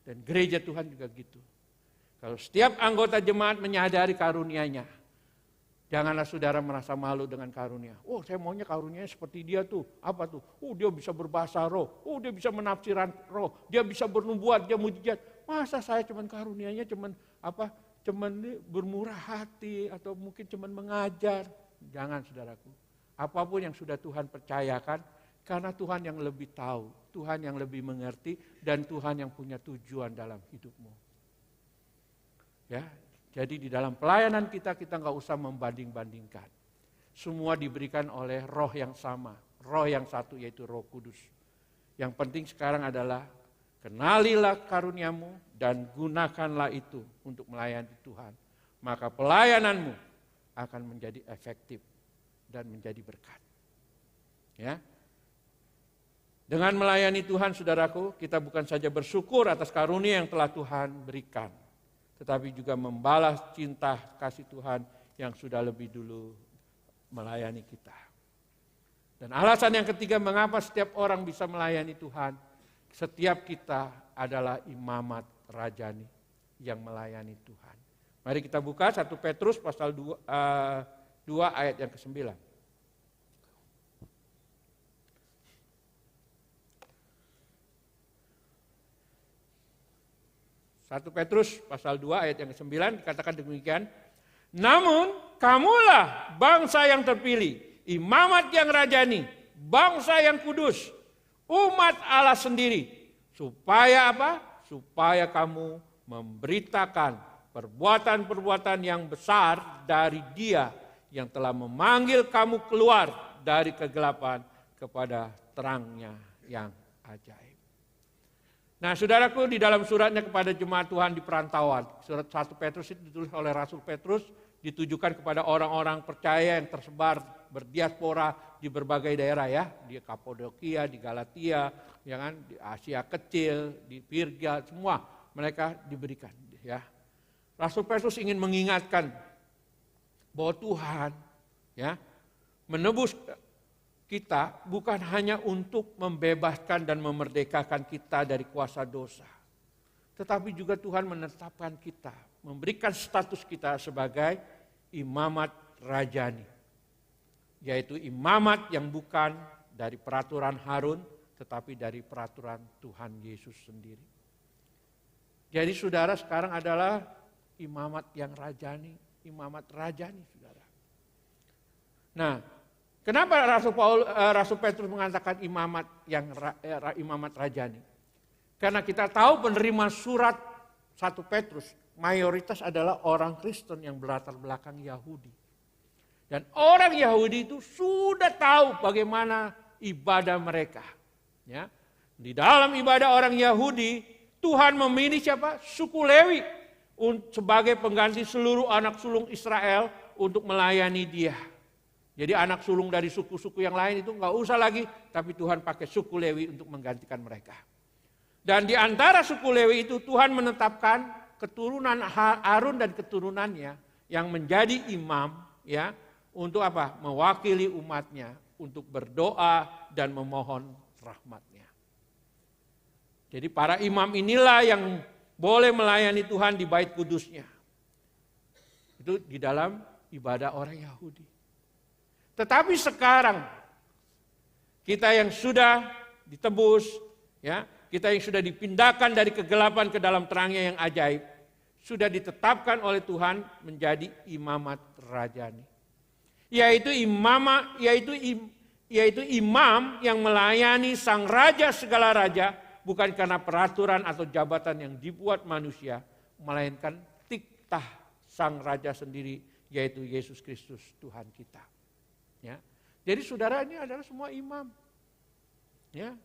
Dan gereja Tuhan juga gitu. Kalau setiap anggota jemaat menyadari karunia-Nya, janganlah saudara merasa malu dengan karunia. Oh, saya maunya karunia seperti dia tuh. Apa tuh? Oh, dia bisa berbahasa roh. Oh, dia bisa menafsirkan roh. Dia bisa bernubuat, dia mujizat. Masa saya cuman karunianya cuman bermurah hati atau mungkin cuman mengajar. Jangan saudaraku. Apapun yang sudah Tuhan percayakan, karena Tuhan yang lebih tahu, Tuhan yang lebih mengerti, dan Tuhan yang punya tujuan dalam hidupmu. Ya, jadi di dalam pelayanan kita nggak usah membanding-bandingkan. Semua diberikan oleh roh yang sama, roh yang satu yaitu Roh Kudus. Yang penting sekarang adalah kenalilah karuniamu dan gunakanlah itu untuk melayani Tuhan. Maka pelayananmu akan menjadi efektif dan menjadi berkat. Ya. Dengan melayani Tuhan, saudaraku, kita bukan saja bersyukur atas karunia yang telah Tuhan berikan, tetapi juga membalas cinta kasih Tuhan yang sudah lebih dulu melayani kita. Dan alasan yang ketiga mengapa setiap orang bisa melayani Tuhan, setiap kita adalah imamat rajani yang melayani Tuhan. Mari kita buka 1 Petrus pasal 2 ayat yang ke-9. 1 Petrus pasal 2 ayat yang ke-9 dikatakan demikian. Namun kamulah bangsa yang terpilih, imamat yang rajani, bangsa yang kudus, umat Allah sendiri. Supaya apa? Supaya kamu memberitakan perbuatan-perbuatan yang besar dari Dia yang telah memanggil kamu keluar dari kegelapan kepada terangnya yang ajaib. Nah, saudaraku, di dalam suratnya kepada jemaat Tuhan di perantauan, surat 1 Petrus itu ditulis oleh Rasul Petrus, ditujukan kepada orang-orang percaya yang tersebar berdiaspora di berbagai daerah ya, di Kapadokia, di Galatia, ya kan, di Asia Kecil, di Pirga, semua mereka diberikan ya. Rasul Petrus ingin mengingatkan bahwa Tuhan ya menebus kita bukan hanya untuk membebaskan dan memerdekakan kita dari kuasa dosa. Tetapi juga Tuhan menetapkan kita, memberikan status kita sebagai imamat rajani. Yaitu imamat yang bukan dari peraturan Harun, tetapi dari peraturan Tuhan Yesus sendiri. Jadi saudara sekarang adalah imamat yang rajani, imamat rajani saudara. Nah, kenapa Rasul Petrus mengatakan imamat yang imamat rajani? Karena kita tahu penerima surat 1 Petrus mayoritas adalah orang Kristen yang berlatar belakang Yahudi. Dan orang Yahudi itu sudah tahu bagaimana ibadah mereka. Ya. Di dalam ibadah orang Yahudi, Tuhan memilih siapa? Suku Lewi sebagai pengganti seluruh anak sulung Israel untuk melayani Dia. Jadi anak sulung dari suku-suku yang lain itu enggak usah lagi, tapi Tuhan pakai suku Lewi untuk menggantikan mereka. Dan di antara suku Lewi itu Tuhan menetapkan keturunan Harun dan keturunannya yang menjadi imam ya untuk apa? Mewakili umatnya untuk berdoa dan memohon rahmatnya. Jadi para imam inilah yang boleh melayani Tuhan di bait kudusnya. Itu di dalam ibadah orang Yahudi. Tetapi sekarang kita yang sudah ditebus, ya, kita yang sudah dipindahkan dari kegelapan ke dalam terangnya yang ajaib, sudah ditetapkan oleh Tuhan menjadi imamat rajani. Yaitu imam yang melayani sang raja segala raja, bukan karena peraturan atau jabatan yang dibuat manusia, melainkan tiktah sang raja sendiri, yaitu Yesus Kristus Tuhan kita. Ya. Jadi saudara ini adalah semua imam. Ya.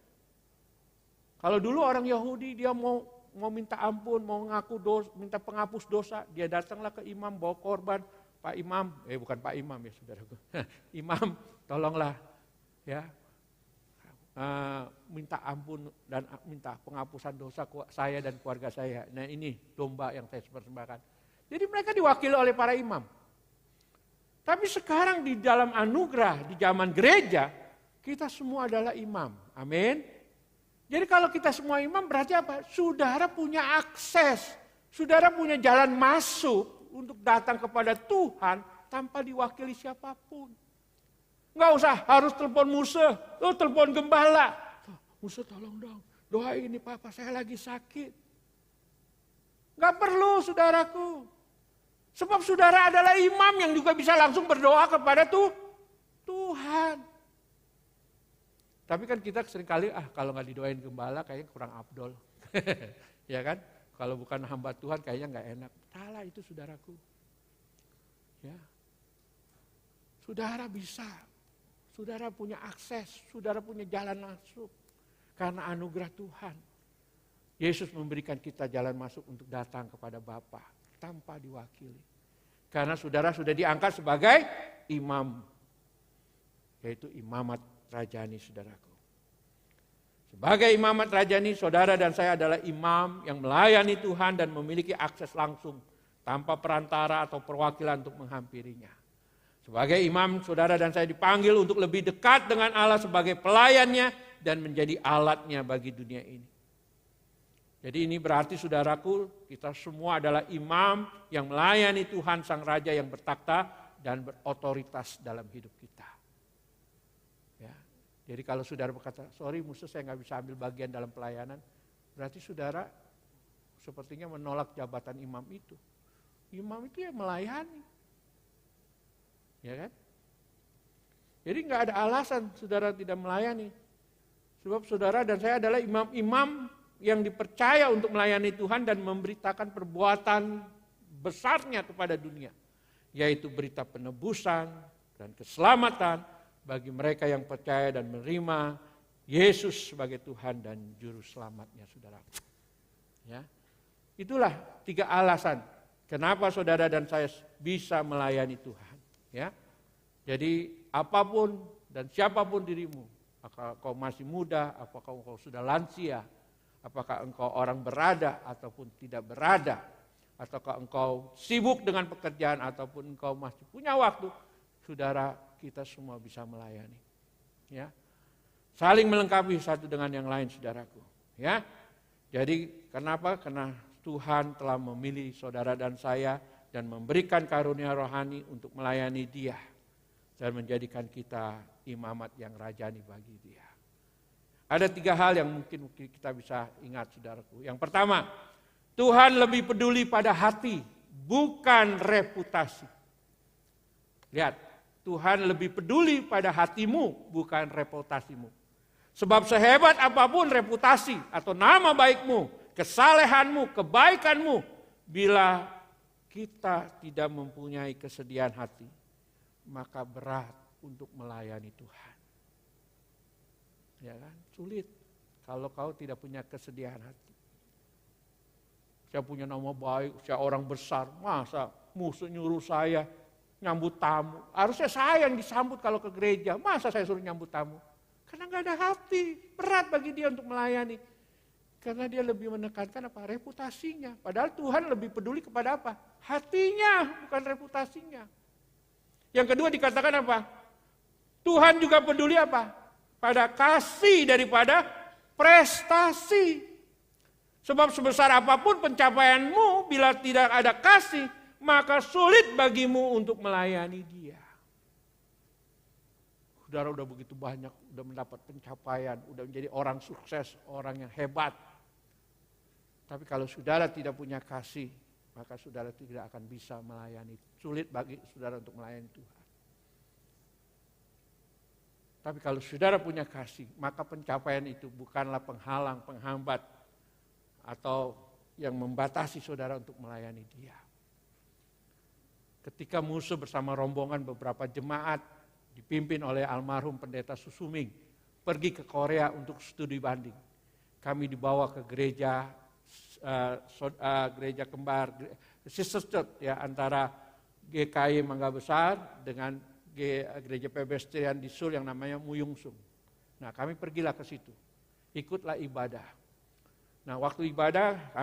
Kalau dulu orang Yahudi dia mau minta ampun, mau ngaku dosa, minta penghapus dosa, dia datanglah ke imam bawa korban, Pak Imam, bukan Pak Imam ya saudaraku, Imam tolonglah ya minta ampun dan minta penghapusan dosa saya dan keluarga saya. Nah ini domba yang saya persembahkan. Jadi mereka diwakili oleh para imam. Tapi sekarang di dalam anugerah, di zaman gereja, kita semua adalah imam. Amin. Jadi kalau kita semua imam berarti apa? Saudara punya akses, saudara punya jalan masuk untuk datang kepada Tuhan tanpa diwakili siapapun. Enggak usah harus telepon Musa, telepon gembala. Musa tolong dong, doain ini papa saya lagi sakit. Enggak perlu saudaraku. Sebab saudara adalah imam yang juga bisa langsung berdoa kepada Tuhan. Tapi kan kita seringkali kalau nggak didoain gembala kayaknya kurang afdol. Ya kan? Kalau bukan hamba Tuhan kayaknya nggak enak. Salah itu saudaraku. Ya. Saudara bisa. Saudara punya akses, saudara punya jalan masuk. Karena anugerah Tuhan. Yesus memberikan kita jalan masuk untuk datang kepada Bapa tanpa diwakili. Karena saudara sudah diangkat sebagai imam. Yaitu imamat rajani saudaraku. Sebagai imamat rajani, saudara dan saya adalah imam yang melayani Tuhan dan memiliki akses langsung tanpa perantara atau perwakilan untuk menghampirinya. Sebagai imam, saudara dan saya dipanggil untuk lebih dekat dengan Allah sebagai pelayannya dan menjadi alatnya bagi dunia ini. Jadi ini berarti saudaraku, kita semua adalah imam yang melayani Tuhan Sang Raja yang bertakhta dan berotoritas dalam hidup kita. Ya. Jadi kalau saudara berkata, sorry Musa saya nggak bisa ambil bagian dalam pelayanan, berarti saudara sepertinya menolak jabatan imam itu. Imam itu ya melayani. Ya kan? Jadi nggak ada alasan saudara tidak melayani. Sebab saudara dan saya adalah imam-imam yang dipercaya untuk melayani Tuhan dan memberitakan perbuatan besarnya kepada dunia. Yaitu berita penebusan dan keselamatan bagi mereka yang percaya dan menerima Yesus sebagai Tuhan dan Juru Selamatnya, saudara. Ya, itulah 3 alasan kenapa saudara dan saya bisa melayani Tuhan. Ya, jadi apapun dan siapapun dirimu, apakah kau masih muda, apakah kau sudah lansia, apakah engkau orang berada ataupun tidak berada, ataukah engkau sibuk dengan pekerjaan ataupun engkau masih punya waktu, saudara, kita semua bisa melayani. Ya, saling melengkapi satu dengan yang lain, saudaraku. Ya, jadi kenapa? Karena Tuhan telah memilih saudara dan saya dan memberikan karunia rohani untuk melayani Dia dan menjadikan kita imamat yang rajani bagi Dia. Ada 3 hal yang mungkin kita bisa ingat, saudaraku. Yang pertama, Tuhan lebih peduli pada hati, bukan reputasi. Lihat, Tuhan lebih peduli pada hatimu, bukan reputasimu. Sebab sehebat apapun reputasi atau nama baikmu, kesalehanmu, kebaikanmu, bila kita tidak mempunyai kesediaan hati, maka berat untuk melayani Tuhan. Ya kan? Sulit kalau kau tidak punya kesediaan hati. Saya punya nama baik, saya orang besar, masa musuh nyuruh saya nyambut tamu. Harusnya saya yang disambut kalau ke gereja, masa saya suruh nyambut tamu? Karena gak ada hati, berat bagi dia untuk melayani. Karena dia lebih menekankan apa? Reputasinya. Padahal Tuhan lebih peduli kepada apa? Hatinya, bukan reputasinya. Yang kedua dikatakan apa? Tuhan juga peduli apa? Pada kasih daripada prestasi. Sebab sebesar apapun pencapaianmu, bila tidak ada kasih, maka sulit bagimu untuk melayani Dia. Saudara udah begitu banyak, udah mendapat pencapaian, udah menjadi orang sukses, orang yang hebat. Tapi kalau saudara tidak punya kasih, maka saudara tidak akan bisa melayani. Sulit bagi saudara untuk melayani Tuhan. Tapi kalau saudara punya kasih, maka pencapaian itu bukanlah penghalang, penghambat, atau yang membatasi saudara untuk melayani Dia. Ketika musuh bersama rombongan beberapa jemaat, dipimpin oleh almarhum pendeta Susuming, pergi ke Korea untuk studi banding. Kami dibawa ke gereja gereja kembar, sister church ya, antara GKI Mangga Besar dengan gereja Presbyterian di Seoul yang namanya Muyungsung. Nah, kami pergilah ke situ, ikutlah ibadah. Nah, waktu ibadah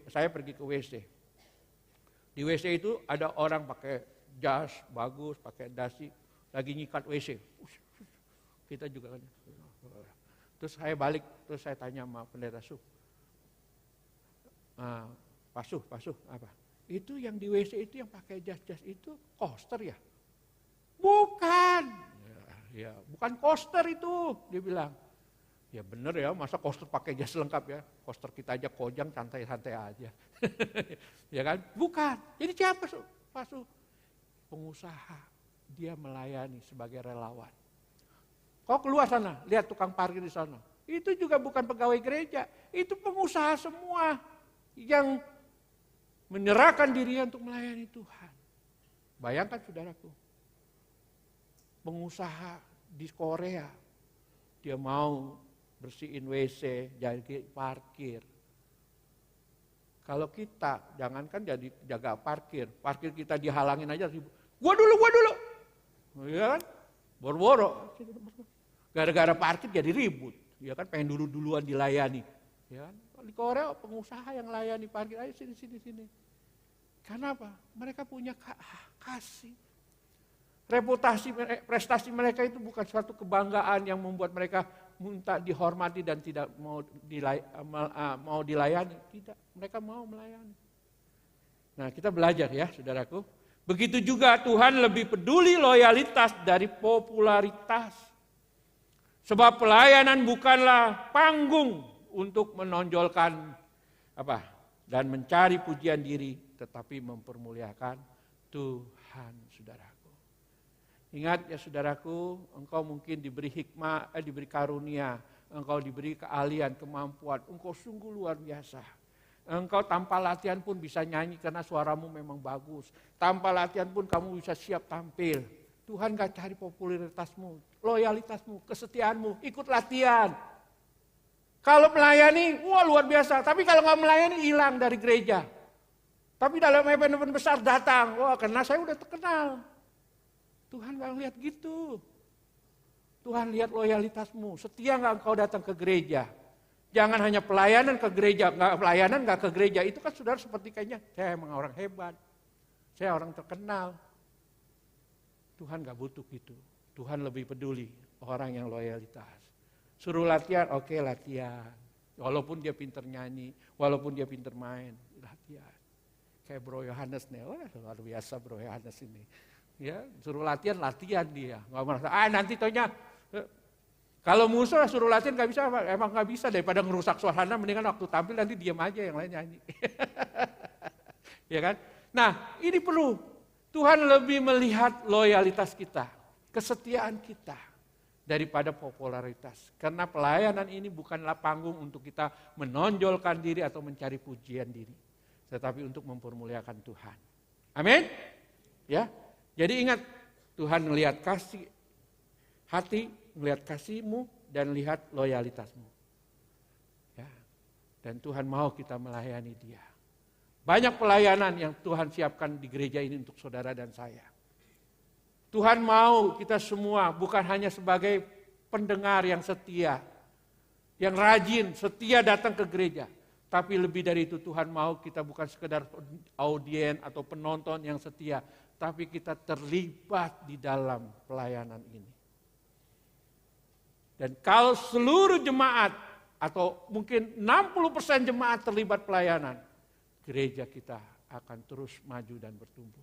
saya pergi ke WC. Di WC itu ada orang pakai jas bagus, pakai dasi, lagi nyikat WC. Kita juga kan. Terus saya balik, terus saya tanya sama pendeta Suh. Pasuh, apa? Itu yang di WC itu yang pakai jas-jas itu koster ya? Bukan. Ya, bukan koster itu, dia bilang. Ya benar ya, masa koster pakai jas lengkap ya? Koster kita aja kojang, santai-santai aja. Ya kan? Bukan. Jadi siapa Pasuh? Pengusaha. Dia melayani sebagai relawan. Kau keluar sana, lihat tukang parkir di sana. Itu juga bukan pegawai gereja, itu pengusaha semua yang menyerahkan dirinya untuk melayani Tuhan. Bayangkan saudaraku, pengusaha di Korea, dia mau bersihin WC, jaga parkir. Kalau kita, jangankan jadi jaga parkir kita dihalangin aja, gua dulu. Ya kan? Boro-boro. Gara-gara parkir jadi ribut. Ya kan, pengen duluan dilayani. Ya kan? Di Korea pengusaha yang layani parkir, ayo sini. Karena apa? Mereka punya kasih. Reputasi, prestasi mereka itu bukan suatu kebanggaan yang membuat mereka minta dihormati dan tidak mau dilayani. Tidak, mereka mau melayani. Nah, kita belajar ya, saudaraku. Begitu juga Tuhan lebih peduli loyalitas dari popularitas. Sebab pelayanan bukanlah panggung untuk menonjolkan dan mencari pujian diri, tetapi mempermuliakan Tuhan, saudaraku. Ingat ya saudaraku, engkau mungkin diberi hikmah, diberi karunia, engkau diberi keahlian, kemampuan, engkau sungguh luar biasa. Engkau tanpa latihan pun bisa nyanyi karena suaramu memang bagus. Tanpa latihan pun kamu bisa siap tampil. Tuhan gak cari popularitasmu, loyalitasmu, kesetiaanmu, ikut latihan. Kalau melayani, wah luar biasa. Tapi kalau nggak melayani, hilang dari gereja. Tapi dalam event-event besar datang, wah karena saya udah terkenal. Tuhan nggak lihat gitu. Tuhan lihat loyalitasmu. Setia nggak engkau datang ke gereja? Jangan hanya pelayanan ke gereja, nggak pelayanan nggak ke gereja. Itu kan saudara seperti kayaknya saya emang orang hebat, saya orang terkenal. Tuhan nggak butuh gitu. Tuhan lebih peduli orang yang loyalitas. Suruh latihan, oke latihan. Walaupun dia pinter nyanyi, walaupun dia pinter main, latihan. Kayak Bro Yohanes nih, wah luar biasa Bro Yohanes ini. Ya, suruh latihan dia. Nggak merasa, nanti taunya. Kalau musuh suruh latihan nggak bisa, emang nggak bisa. Daripada ngerusak suasana, mendingan waktu tampil nanti diam aja, yang lain nyanyi. Ya kan? Nah, ini perlu. Tuhan lebih melihat loyalitas kita, kesetiaan kita, daripada popularitas. Karena pelayanan ini bukanlah panggung untuk kita menonjolkan diri atau mencari pujian diri. Tetapi untuk mempermuliakan Tuhan. Amin? Ya. Jadi ingat, Tuhan melihat kasih hati, melihat kasihmu, dan lihat loyalitasmu. Ya. Dan Tuhan mau kita melayani Dia. Banyak pelayanan yang Tuhan siapkan di gereja ini untuk saudara dan saya. Tuhan mau kita semua bukan hanya sebagai pendengar yang setia, yang rajin, setia datang ke gereja. Tapi lebih dari itu Tuhan mau kita bukan sekedar audien atau penonton yang setia, tapi kita terlibat di dalam pelayanan ini. Dan kalau seluruh jemaat atau mungkin 60% jemaat terlibat pelayanan, gereja kita akan terus maju dan bertumbuh.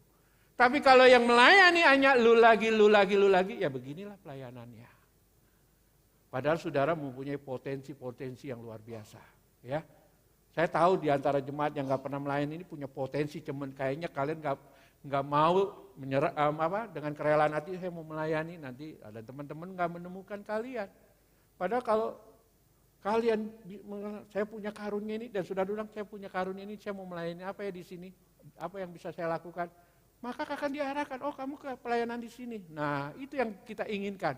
Tapi kalau yang melayani hanya lu lagi, ya beginilah pelayanannya. Padahal saudara mempunyai potensi-potensi yang luar biasa. Ya, saya tahu di antara jemaat yang nggak pernah melayani ini punya potensi, cuman kayaknya kalian nggak mau menyerah dengan kerelaan hati saya mau melayani, nanti ada teman-teman nggak menemukan kalian. Padahal kalau kalian, saya punya karunia ini dan saudara bilang saya punya karunia ini, saya mau melayani apa ya di sini, apa yang bisa saya lakukan? Maka akan diarahkan, oh kamu ke pelayanan di sini. Nah itu yang kita inginkan.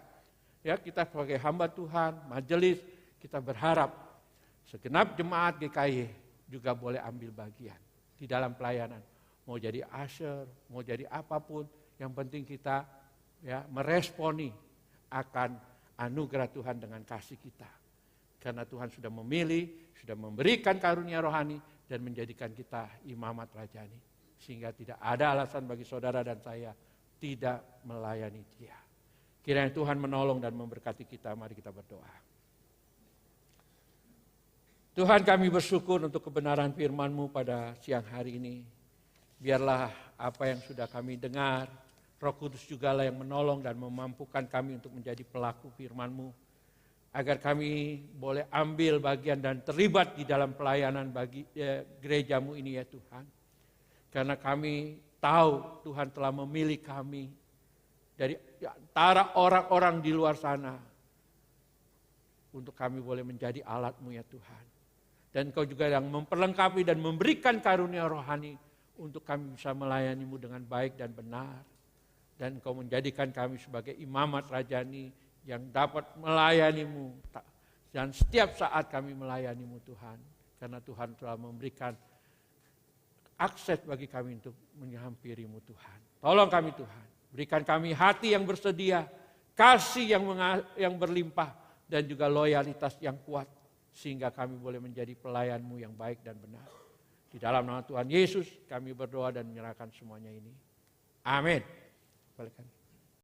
Ya, kita sebagai hamba Tuhan, majelis, kita berharap segenap jemaat GKY juga boleh ambil bagian di dalam pelayanan. Mau jadi usher, mau jadi apapun, yang penting kita ya meresponi akan anugerah Tuhan dengan kasih kita. Karena Tuhan sudah memilih, sudah memberikan karunia rohani dan menjadikan kita imamat rajani. Sehingga tidak ada alasan bagi saudara dan saya tidak melayani Dia. Kiranya Tuhan menolong dan memberkati kita. Mari kita berdoa. Tuhan, kami bersyukur untuk kebenaran firman-Mu pada siang hari ini. Biarlah apa yang sudah kami dengar, Roh Kudus jugalah yang menolong dan memampukan kami untuk menjadi pelaku firman-Mu. Agar kami boleh ambil bagian dan terlibat di dalam pelayanan bagi gereja-Mu ini ya Tuhan. Karena kami tahu Tuhan telah memilih kami dari antara orang-orang di luar sana. Untuk kami boleh menjadi alat-Mu ya Tuhan. Dan Kau juga yang memperlengkapi dan memberikan karunia rohani untuk kami bisa melayani-Mu dengan baik dan benar. Dan Kau menjadikan kami sebagai imamat rajani yang dapat melayani-Mu. Dan setiap saat kami melayani-Mu Tuhan. Karena Tuhan telah memberikan akses bagi kami untuk menghampiri-Mu Tuhan. Tolong kami Tuhan, berikan kami hati yang bersedia, kasih yang berlimpah, dan juga loyalitas yang kuat, sehingga kami boleh menjadi pelayan-Mu yang baik dan benar. Di dalam nama Tuhan Yesus kami berdoa dan menyerahkan semuanya ini. Amin. Balikan.